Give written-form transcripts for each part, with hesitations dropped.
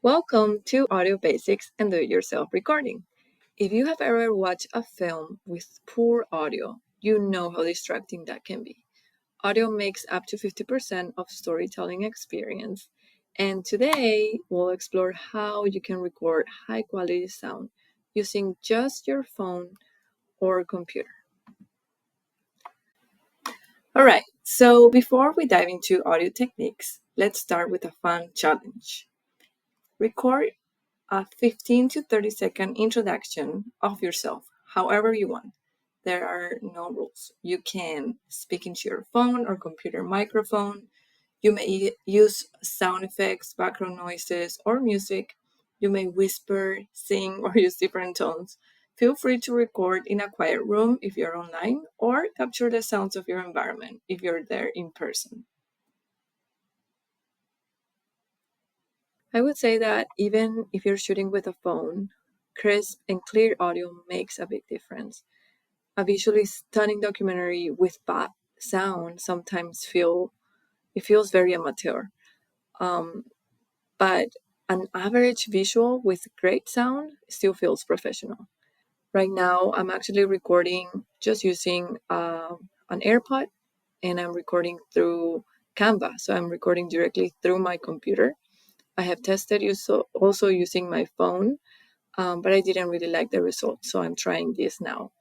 Welcome to Audio Basics and Do-It-Yourself Recording. If you have ever watched a film with poor audio, you know how distracting that can be. Audio makes up to 50% of storytelling experience, and today we'll explore how you can record high-quality sound using just your phone or computer. All right, so before we dive into audio techniques, let's start with a fun challenge. Record a 15 to 30-second introduction of yourself, however you want. There are no rules. You can speak into your phone or computer microphone. You may use sound effects, background noises, or music. You may whisper, sing, or use different tones. Feel free to record in a quiet room if you're online, or capture the sounds of your environment if you're there in person. I would say that even if you're shooting with a phone, crisp and clear audio makes a big difference. A visually stunning documentary with bad sound sometimes feels very amateur. Um, but an average visual with great sound still feels professional. Right now, I'm actually recording just using an AirPod, and I'm recording through Canva. So I'm recording directly through my computer. I have tested also using my phone, but I didn't really like the results, so I'm trying this now.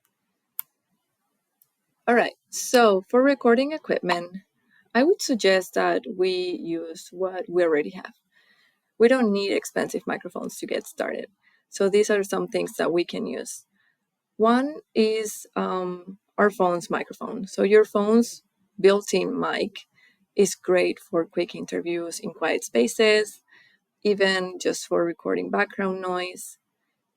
All right, so for recording equipment, I would suggest that we use what we already have. We don't need expensive microphones to get started. So these are some things that we can use. One is our phone's microphone. So your phone's built-in mic is great for quick interviews in quiet spaces, even just for recording background noise.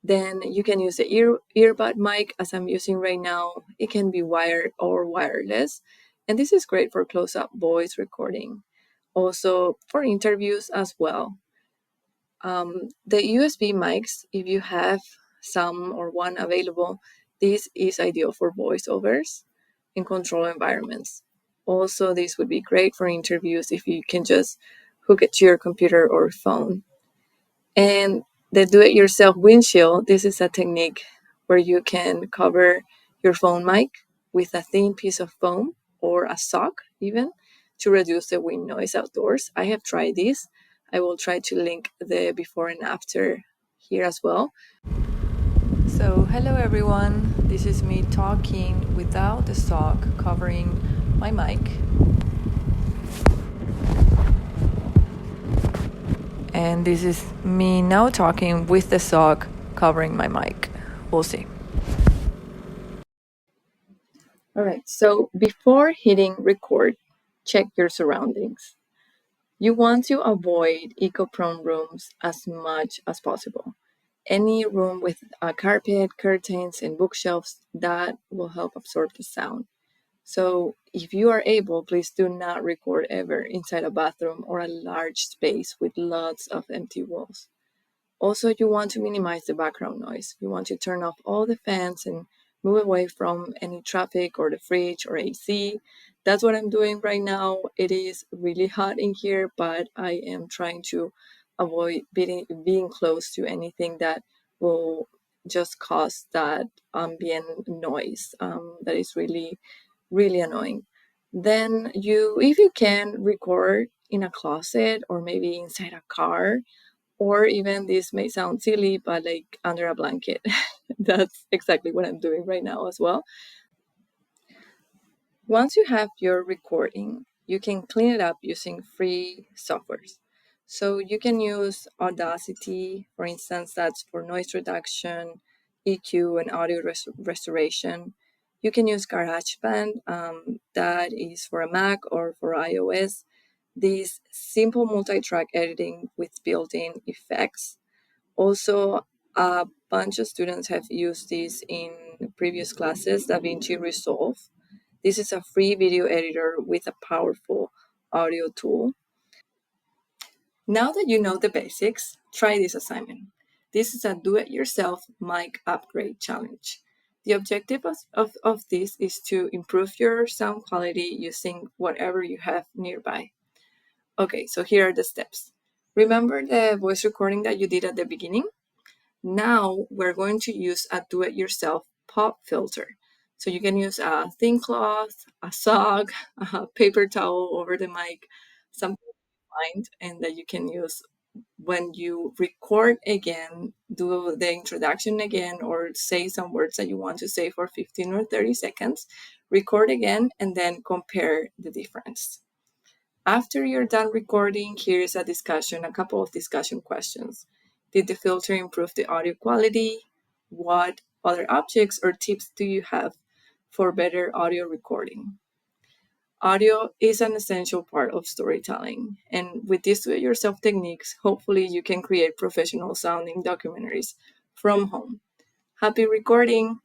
Then you can use the earbud mic as I'm using right now. It can be wired or wireless. And this is great for close-up voice recording. Also for interviews as well. The USB mics, if you have some or one available, this is ideal for voiceovers in control environments. Also, this would be great for interviews if you can just hook it to your computer or phone. And the do-it-yourself windshield, this is a technique where you can cover your phone mic with a thin piece of foam or a sock even to reduce the wind noise outdoors. I have tried this. I will try to link the before and after here as well. So hello everyone, this is me talking without the sock covering my mic. And this is me now talking with the sock covering my mic. We'll see. All right, so before hitting record, check your surroundings. You want to avoid echo-prone rooms as much as possible. Any room with a carpet, curtains, and bookshelves, that will help absorb the sound. So if you are able, please do not record ever inside a bathroom or a large space with lots of empty walls. Also, you want to minimize the background noise. You want to turn off all the fans and move away from any traffic or the fridge or AC. That's what I'm doing right now. It is really hot in here, but I am trying to avoid being close to anything that will just cause that ambient noise that is really, really annoying. Then if you can, record in a closet or maybe inside a car, or even this may sound silly, but like under a blanket. That's exactly what I'm doing right now as well. Once you have your recording, you can clean it up using free softwares. So you can use Audacity, for instance, that's for noise reduction, EQ, and audio restoration. You can use GarageBand, that is for a Mac or for iOS. This simple multi-track editing with built-in effects. Also, a bunch of students have used this in previous classes, DaVinci Resolve. This is a free video editor with a powerful audio tool. Now that you know the basics, try this assignment. This is a do-it-yourself mic upgrade challenge. The objective of this is to improve your sound quality using whatever you have nearby. Okay, so here are the steps. Remember the voice recording that you did at the beginning? Now we're going to use a do-it-yourself pop filter. So you can use a thin cloth, a sock, a paper towel over the mic, something you find and that you can use when you record again, do the introduction again, or say some words that you want to say for 15 or 30 seconds, record again, and then compare the difference. After you're done recording, here's a couple of discussion questions. Did the filter improve the audio quality? What other objects or tips do you have for better audio recording? Audio is an essential part of storytelling, and with these do it yourself techniques, hopefully you can create professional sounding documentaries from home. Happy recording!